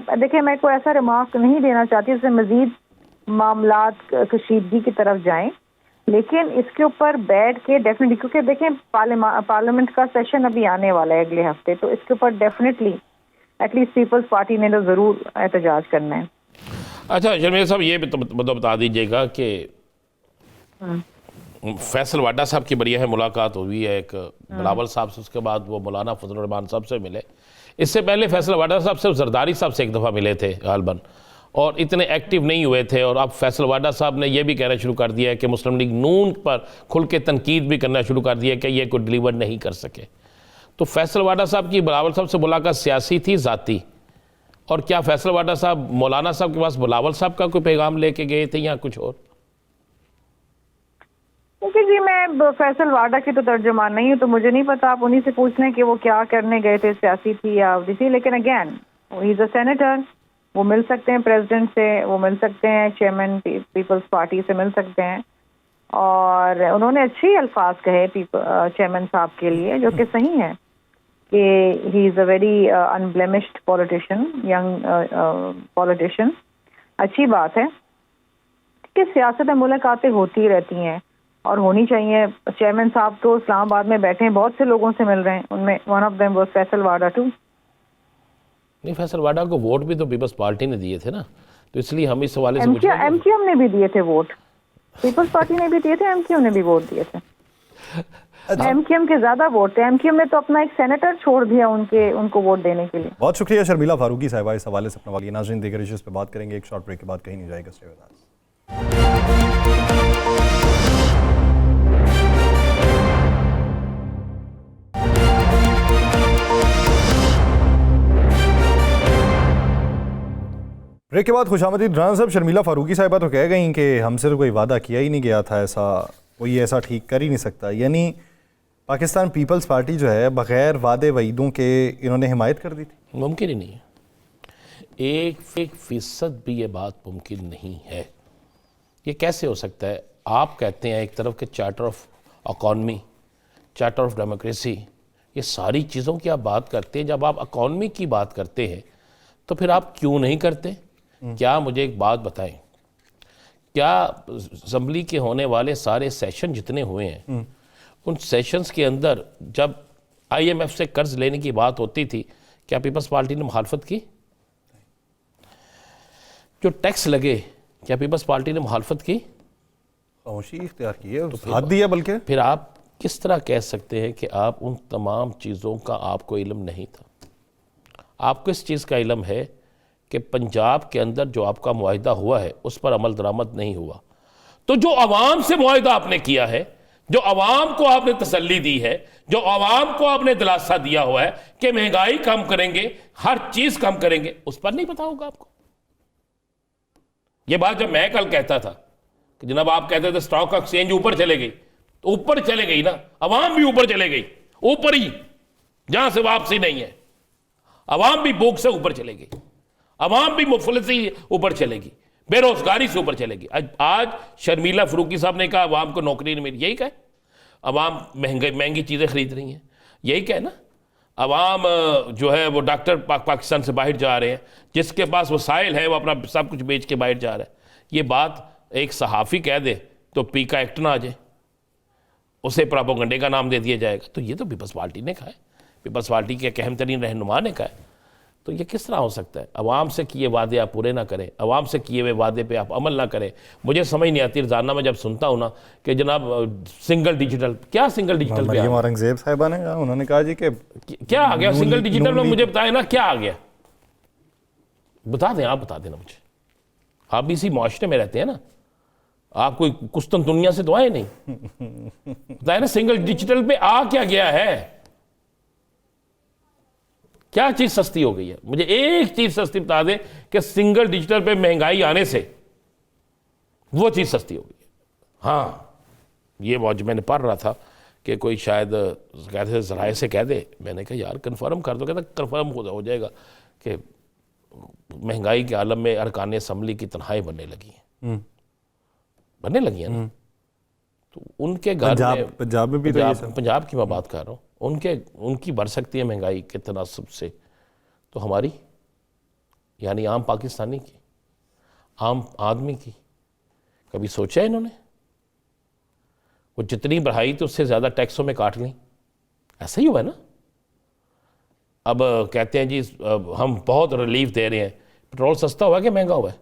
कोई ऐसा रिमार्क नहीं देना चाहती इससे मजीद मामलात कशीदगी की तरफ जाएं, लेकिन इसके ऊपर बैठ के डेफिनेटली, क्योंकि देखें पार्लियामेंट का सेशन अभी आने वाला है अगले हफ्ते, तो इसके ऊपर डेफिनेटली एटलीस्ट पीपल्स पार्टी ने तो ज़रूर एहतजाज करना है। अच्छा शर्मिला साहब, ये भी तो बता दीजिएगा कि फैसल वाडा साहब की बढ़िया है मुलाकात हुई है एक बिलावल साहब से, उसके बाद वो मौलाना फजलुर रहमान साहब से मिले। इससे पहले फैसल वाडा साहब से जरदारी साहब से एक दफ़ा मिले थे गालबन, और इतने एक्टिव नहीं हुए थे। और अब फैसल वाडा साहब ने यह भी कहना शुरू कर दिया है कि मुस्लिम लीग नून पर खुल के तनकीद भी करना शुरू कर दिया कि ये कोई डिलीवर नहीं कर सके। तो फैसल वाडा साहब की बिलावल साहब से मुलाकात सियासी थी, ज़ाती? और क्या फैसल वाडा साहब मौलाना साहब के पास बिलावल साहब का कोई पैगाम लेके गए थे या कुछ और? देखिए जी, मैं फैसल वाडा की तो तर्जुमान नहीं हूँ, तो मुझे नहीं पता, आप उन्हीं से पूछ लें कि वो क्या करने गए थे, सियासी थी या अवधी। लेकिन again he is a senator, वो मिल सकते हैं प्रेसिडेंट से, वो मिल सकते हैं चेयरमैन पीपल्स पार्टी से मिल सकते हैं, और उन्होंने अच्छे अल्फाज कहे चेयरमैन साहब के लिए, जो कि सही है कि he is a very unblemished politician, young politician. अच्छी बात है कि सियासत में मुलाकातें होती रहती हैं और होनी चाहिए। चेयरमैन साहब तो इस्लामाबाद में बैठे हैं, बहुत से लोगों से मिल रहे हैं, उनमें one of them was Faisal Vawda too. नहीं, फैसल वाडा को वोट भी तो पीपल्स पार्टी ने दिए थे ना, तो इसलिए हम इस हवाले से MQM ने भी दिए थे वोट, पीपल्स पार्टी ने भी दिए थे, MQM ने भी वोट दिए थे। MQM के ज्यादा वोट थे, MQM ने तो अपना एक सेनेटर छोड़ दिया उनको वोट देने के लिए। बहुत शुक्रिया शर्मिला फारूकी साहिबा इस हवाले से अपना वाली। नाज़रीन, दीगर इश्यूज़ पे बात करेंगे एक शॉर्ट ब्रेक के बाद, कहीं नहीं जाएगा, स्टे विद अस। ब्रेक के बाद खुशामदीद। राना साहब, शर्मिला फारूकी साहिबा तो कह गई कि हमसे तो कोई वादा किया ही नहीं गया था, ऐसा कोई ऐसा ठीक कर ही नहीं सकता। यानी पाकिस्तान पीपल्स पार्टी जो है बग़ैर वादे वईदों के इन्होंने हिमायत कर दी थी। मुमकिन ही नहीं है, 1% भी ये बात मुमकिन नहीं है। ये कैसे हो सकता है? आप कहते हैं एक तरफ के charter of economy, charter of democracy, ये सारी चीज़ों की आप बात करते हैं। जब आप इकॉनमी की बात करते हैं तो फिर आप क्यों नहीं करते? क्या मुझे एक बात बताएं, क्या असम्बली के होने वाले सारे सेशन जितने हुए हैं उन सेशंस के अंदर जब IMF से कर्ज लेने की बात होती थी, क्या पीपल्स पार्टी ने मुखालफत की? जो टैक्स लगे, क्या पीपल्स पार्टी ने मुखालफत की? खामोशी इख्तियार की है, साथ दिया। बल्कि फिर आप किस तरह कह सकते हैं कि आप उन तमाम चीज़ों का आपको इल्म नहीं था? आपको इस चीज़ का इल्म है कि पंजाब के अंदर जो आपका मुआहिदा हुआ है उस पर अमल दरामद नहीं हुआ। तो जो आवाम से मुआहिदा आपने किया है, जो आवाम को आपने तसल्ली दी है, जो आवाम को आपने दिलासा दिया हुआ है कि महंगाई कम करेंगे, हर चीज़ कम करेंगे, उस पर नहीं पता होगा आपको। ये बात जब मैं कल कहता था कि जनाब आप कहते थे स्टॉक एक्सचेंज ऊपर चले गई, तो ऊपर चले गई ना, अवाम भी ऊपर चले गई, ऊपर ही, जहां से वापसी नहीं है। अवाम भी भूख से ऊपर चलेगी, अवाम भी मुफलिसी ऊपर चलेगी, बेरोजगारी से ऊपर चलेगी। आज शर्मिला फारूकी साहब ने कहा अवाम को नौकरी नहीं मिली, यही कहे। अवाम महंगी चीज़ें खरीद रही हैं, यही कहे ना। अवाम जो है वो डॉक्टर पाकिस्तान से बाहर जा रहे हैं, जिसके पास वसाइल है वो अपना सब कुछ बेच के बाहर जा रहा है। ये बात एक सहाफ़ी कह दे तो पी का एक्ट ना आ जाए, उसे प्रोपेगेंडे का नाम दे दिया जाएगा। तो ये तो पीपल्स पार्टी ने कहा है, पीपल्स पार्टी के अहम तरीन रहनुमा ने कहा है। तो ये किस तरह हो सकता है? अवाम से किए वादे आप पूरे ना करें, अवाम से किए हुए वादे पे आप अमल ना करें। मुझे समझ नहीं आती रोजाना मैं जब सुनता हूँ ना कि जनाब सिंगल डिजिटल, क्या सिंगल डिजिटल पे मरियम औरंगजेब साहिबा ने कहा, उन्होंने कहा जी कि क्या आ गया सिंगल डिजिटल में? मुझे बताए ना क्या आ गया, बता दें, आप बता देना मुझे। आप भी इसी मुआशरे में रहते हैं ना, आप कोई कुस्तन दुनिया से तो आए नहीं। बताए ना सिंगल डिजिटल पे आ क्या गया है, क्या चीज सस्ती हो गई है? मुझे एक चीज सस्ती बता दें कि सिंगल डिजिटल पे महंगाई आने से वो चीज सस्ती हो गई है। हाँ, ये मौज मैंने पढ़ रहा था कि कोई शायद कहते जराए से कह दे, मैंने कहा यार कंफर्म कर दो, कहता कंफर्म हो जाएगा कि महंगाई के आलम में अरकान असम्बली की तनख्वाहें बनने लगी हैं, बनने लगी है ना। तो उनके घर में पंजाब में भी पंजाब की मैं बात कर रहा हूँ, उनकी बढ़ सकती है महंगाई के तनासब से, तो हमारी यानी आम पाकिस्तानी की, आम आदमी की कभी सोचा है इन्होंने? वो जितनी बढ़ाई तो उससे ज़्यादा टैक्सों में काट ली, ऐसा ही हुआ है ना। अब कहते हैं जी हम बहुत रिलीफ दे रहे हैं, पेट्रोल सस्ता हुआ कि महंगा हुआ है?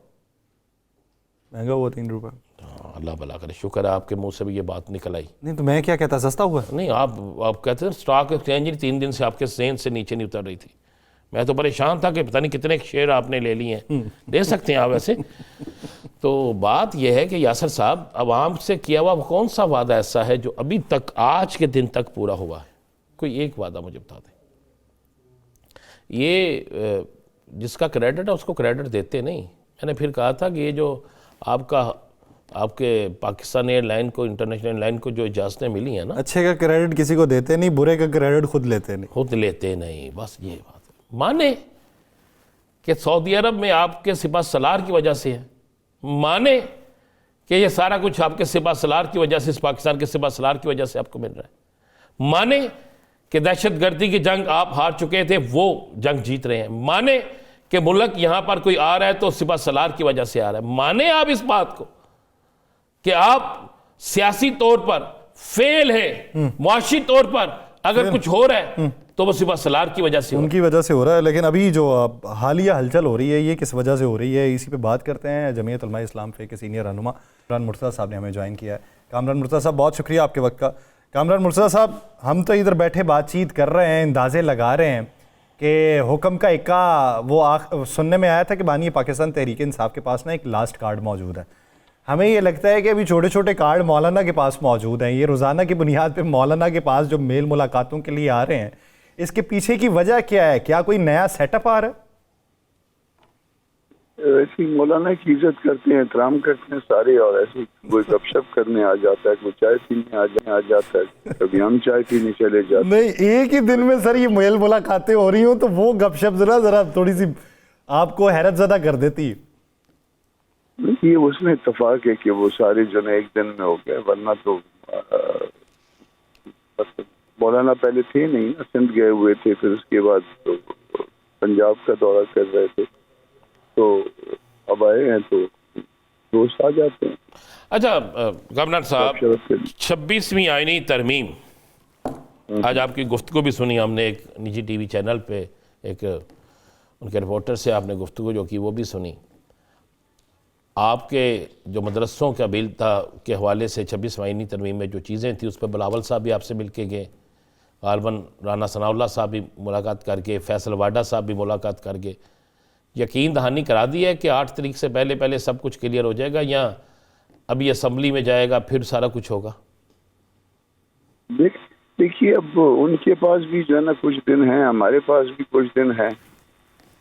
महंगा हुआ 3 रुपये। अल्लाह भला करे, शुक्र है आपके मुंह से भी ये बात निकल आई। नहीं तो मैं क्या कहता, सस्ता हुआ? नहीं, आप कहते हैं स्टॉक एक्सचेंज 3 दिन से आपके सेन से नीचे नहीं उतर रही थी। मैं तो परेशान था कि पता नहीं कितने शेयर आपने ले लिए हैं। दे सकते हैं आप वैसे। तो बात यह है कि यासर साहब, अवाम से किया हुआ कौन सा वादा ऐसा है जो अभी तक आज के दिन तक पूरा हुआ है? कोई एक वादा मुझे बता दें। ये जिसका क्रेडिट है उसको क्रेडिट देते नहीं। मैंने फिर कहा था कि ये जो आपके पाकिस्तान एयरलाइन को, इंटरनेशनल एयरलाइन को जो इजाज़तें मिली हैं ना, अच्छे का क्रेडिट किसी को देते नहीं, बुरे का क्रेडिट खुद लेते नहीं, बस ये बात है। माने कि सऊदी अरब में आपके सिपा सलार की वजह से है, माने कि ये सारा कुछ आपके सिपा सलार की वजह से, पाकिस्तान के सिपा सलार की वजह से आपको मिल रहा है, माने कि दहशतगर्दी की जंग आप हार चुके थे, वो जंग जीत रहे हैं, माने कि मुल्क यहां पर कोई आ रहा है तो सिपा सलार की वजह से आ रहा है, माने आप इस बात को कि आप सियासी तौर पर फेल है, मुआशी तौर पर अगर कुछ हो रहा है तो वो सिपा सलार की वजह से, उनकी वजह से हो रहा है। लेकिन अभी जो हालिया हलचल हो रही है ये किस वजह से हो रही है, इसी पे बात करते हैं। जमीयत उलमा इस्लाम के सीनियर रहनुमा कामरान मुर्तज़ा साहब ने हमें ज्वाइन किया है। कामरान मुर्तज़ा साहब, बहुत शुक्रिया आपके वक्त का। कामरान मुर्तज़ा साहब, हम तो इधर बैठे बातचीत कर रहे हैं, अंदाजे लगा रहे हैं कि हुक्म का इक्का वो सुनने में आया था कि बानी पाकिस्तान तहरीक इंसाफ के पास ना एक लास्ट कार्ड मौजूद है। हमें ये लगता है कि अभी छोटे छोटे कार्ड मौलाना के पास मौजूद हैं। ये रोज़ाना की बुनियाद पे मौलाना के पास जो मेल मुलाकातों के लिए आ रहे हैं, इसके पीछे की वजह क्या है? क्या कोई नया सेटअप आ रहा है? ऐसे ही मौलाना की इज्जत करते हैं, एहतराम करते हैं सारे, और ऐसे ही कोई गपशप करने आ जाता है, कोई चाय पीने आ जाता है, कभी हम चाय पीने चले जाते हैं। नहीं, एक ही दिन में सर ये मेल मुलाकातें हो रही हो तो वो गपशप जरा जरा थोड़ी सी आपको हैरत ज़दा कर देती है। ये उसमें इत्तेफाक है कि वो सारे जो है एक दिन में हो गए, वरना तो मौलाना पहले थे नहीं, सिंध गए हुए थे, फिर उसके बाद तो पंजाब का दौरा कर रहे थे, तो अब आए हैं तो दोस्त आ जाते हैं। अच्छा गवर्नर साहब, शरफ के लिए। 26वीं आईनी तरमीम, आज आपकी गुफ्तगू भी सुनी हमने एक निजी टीवी चैनल पे, एक उनके रिपोर्टर से आपने गुफ्तगू जो की वो भी सुनी। आपके जो मदरसों का बिल था के हवाले से 26वीं आईनी तरमीम में जो चीज़ें थी उस पर बिलावल साहब भी आपसे मिल के गए, गालबन राना सनाउल्लाह साहब भी मुलाकात करके, फैसल वाडा साहब भी मुलाकात करके यकीन दहानी करा दी है कि 8 तारीख से पहले पहले सब कुछ क्लियर हो जाएगा, या अभी असम्बली में जाएगा फिर सारा कुछ होगा? देखिए, अब उनके पास भी जो है ना कुछ दिन हैं, हमारे पास भी कुछ दिन हैं,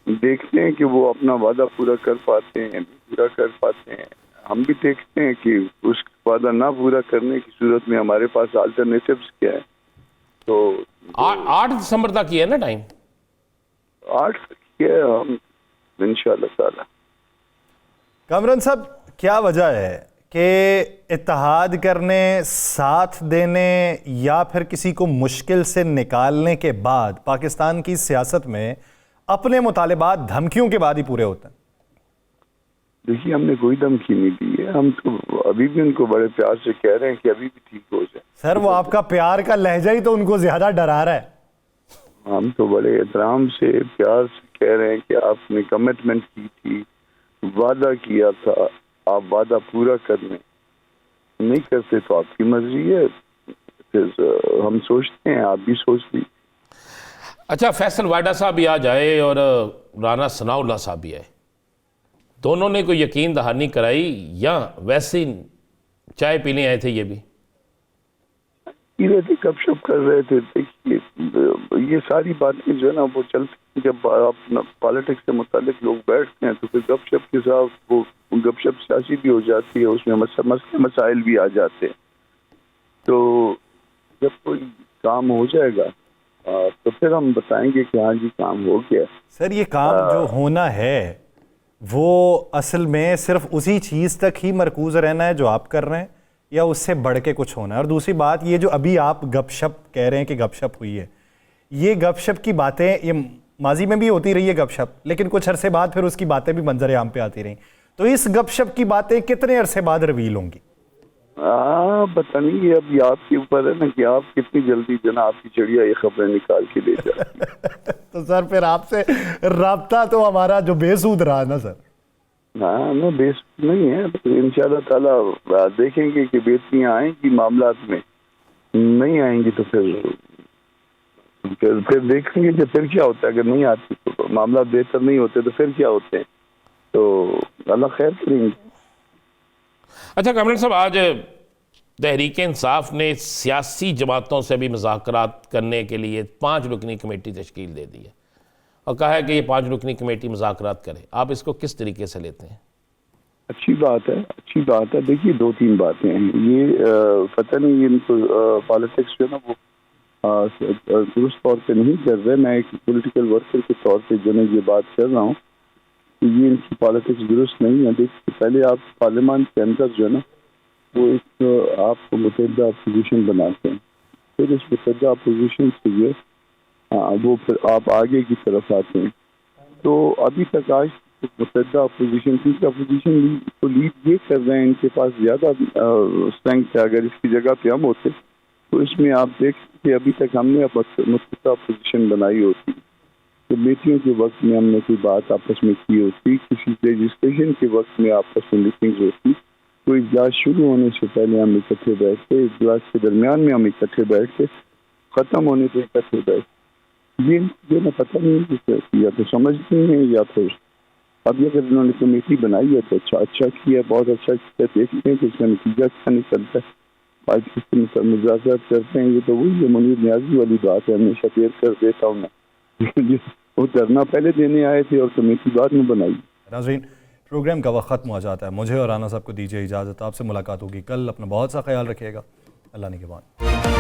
देखते हैं कि वो अपना वादा पूरा कर पाते हैं, पूरा कर पाते हैं। हम भी देखते हैं कि उस वादा ना पूरा करने की सूरत में हमारे पास अल्टरनेटिव्स क्या है। तो 8 दिसंबर तक ही है ना टाइम? 8 क्या, हम इंशाअल्लाह ताला। कामरान साहब, क्या वजह है कि इत्तेहाद करने, साथ देने या फिर किसी को मुश्किल से निकालने के बाद पाकिस्तान की सियासत में अपने मुतालिबात धमकियों के बाद ही पूरे होते हैं? देखिए, हमने कोई धमकी नहीं दी है, हम तो अभी भी उनको बड़े प्यार से कह रहे हैं कि अभी भी ठीक हो जाए। सर, वो आपका प्यार का लहजा ही तो उनको ज्यादा डरा रहा है। हम तो बड़े एहतराम से, प्यार से कह रहे हैं कि आपने कमिटमेंट की थी, वादा किया था, आप वादा पूरा करने नहीं करते तो आपकी मर्जी है, फिर हम सोचते हैं, आप भी सोच ली। अच्छा, फैसल वाडा साहब भी आ जाए और राना सनाउल्लाह साहब भी आए, दोनों ने कोई यकीन दहानी कराई या वैसे ही चाय पीने आए थे? ये भी पी रहे थे, गपशप कर रहे थे। देखिए, ये सारी बातें जो है ना वो चलती, जब आप पॉलिटिक्स से मुतालिक लोग बैठते हैं तो फिर गपशप के साथ वो गपशप सियासी भी हो जाती है, उसमें मसले मसाइल भी आ जाते हैं। तो जब कोई काम हो जाएगा तो फिर हम बताएंगे कि हाँ जी काम हो गया। सर, ये काम जो होना है वो असल में सिर्फ उसी चीज़ तक ही मरकूज़ रहना है जो आप कर रहे हैं, या उससे बढ़ के कुछ होना है? और दूसरी बात, ये जो अभी आप गपशप कह रहे हैं कि गपशप हुई है, ये गपशप की बातें ये माजी में भी होती रही है गपशप, लेकिन कुछ अरसे बाद फिर उसकी बातें भी मंजर आम पे आती रहीं, तो इस गपशप की बातें कितने अरसे बाद रिवील होंगी? पता नहीं, ये अभी आपके ऊपर है ना कि आप कितनी जल्दी जो ना आपकी चिड़िया ये खबरें निकाल के ले जाए। तो सर, फिर आपसे राब्ता तो हमारा जो बेसूद रहा ना सर। हाँ, ना बेस नहीं है, इंशाल्लाह ताला देखेंगे कि बेहतरियाँ आएंगी मामलात में, नहीं आएंगी तो फिर देखेंगे कि फिर क्या होता है। अगर नहीं आती तो मामला बेहतर नहीं होते तो फिर क्या होते हैं, तो अल्लाह खैर करेंगे। अच्छा कमरेड साहब, आज तहरीक इंसाफ ने सियासी जमातों से भी मुज़ाकरात करने के लिए 5 रुकनी कमेटी तश्कील दे दी है और कहा है कि ये 5 रुकनी कमेटी मुज़ाकरात करे। आप इसको किस तरीके से लेते हैं? अच्छी बात है, अच्छी बात है। देखिए, 2-3 बातें हैं। ये पता नहीं इनको पॉलिटिक्स जो है ना वो दुरुस्त तौर पे नहीं कर रहे। मैं एक पॉलिटिकल वर्कर के तौर पे जो है ये बात कर रहा हूँ कि ये इनकी पॉलिटिक्स दुरुस्त नहीं है। देखिए, पहले आप पार्लियामान के अंदर जो है ना वो एक आपको मुतहदा अपोजिशन बनाते हैं, फिर इस मुतहदा अपोजिशन से जो वो फिर आप आगे की तरफ आते हैं। तो अभी तक आज मुतहदा अपोजिशन, क्योंकि अपोजिशन तो लीड ये कर रहे हैं, इनके पास ज़्यादा स्ट्रेंथ है। अगर इसकी जगह पे हम होते तो इसमें आप देखते अभी तक हमने मुतहदा अपोजिशन बनाई होती, तो बेटियों के वक्त में हमने कोई बात आपस में की होती, किसी रजिस्ट्रेशन के वक्त में आपस में मीटिंग्स होती, कोई इजलास शुरू होने से पहले हम इकट्ठे बैठते, इजलास के दरमियान में हम इकट्ठे बैठते, ख़त्म होने पर इकट्ठे बैठते। ये ना पता नहीं या तो समझ नहीं है या फिर अभी अगर इन्होंने कमेटी बनाई है तो अच्छा किया, बहुत अच्छा किया। देखते हैं कि इसका नतीजा क्या निकलता है। आज किस मुज़ाकरात करते हैं, ये तो वही है मुनीर न्याजी वाली बात है, हमेशा शेयर कर देता हूँ मैं। वो धरना पहले देने आए थे और कमेटी बाद में बनाई। नाज़रीन, प्रोग्राम का वक्त ख़त्म हो जाता है। मुझे और राना साहब को दीजिए इजाज़त। आपसे मुलाकात होगी कल। अपना बहुत सा ख्याल रखिएगा। अल्लाह निगहबान।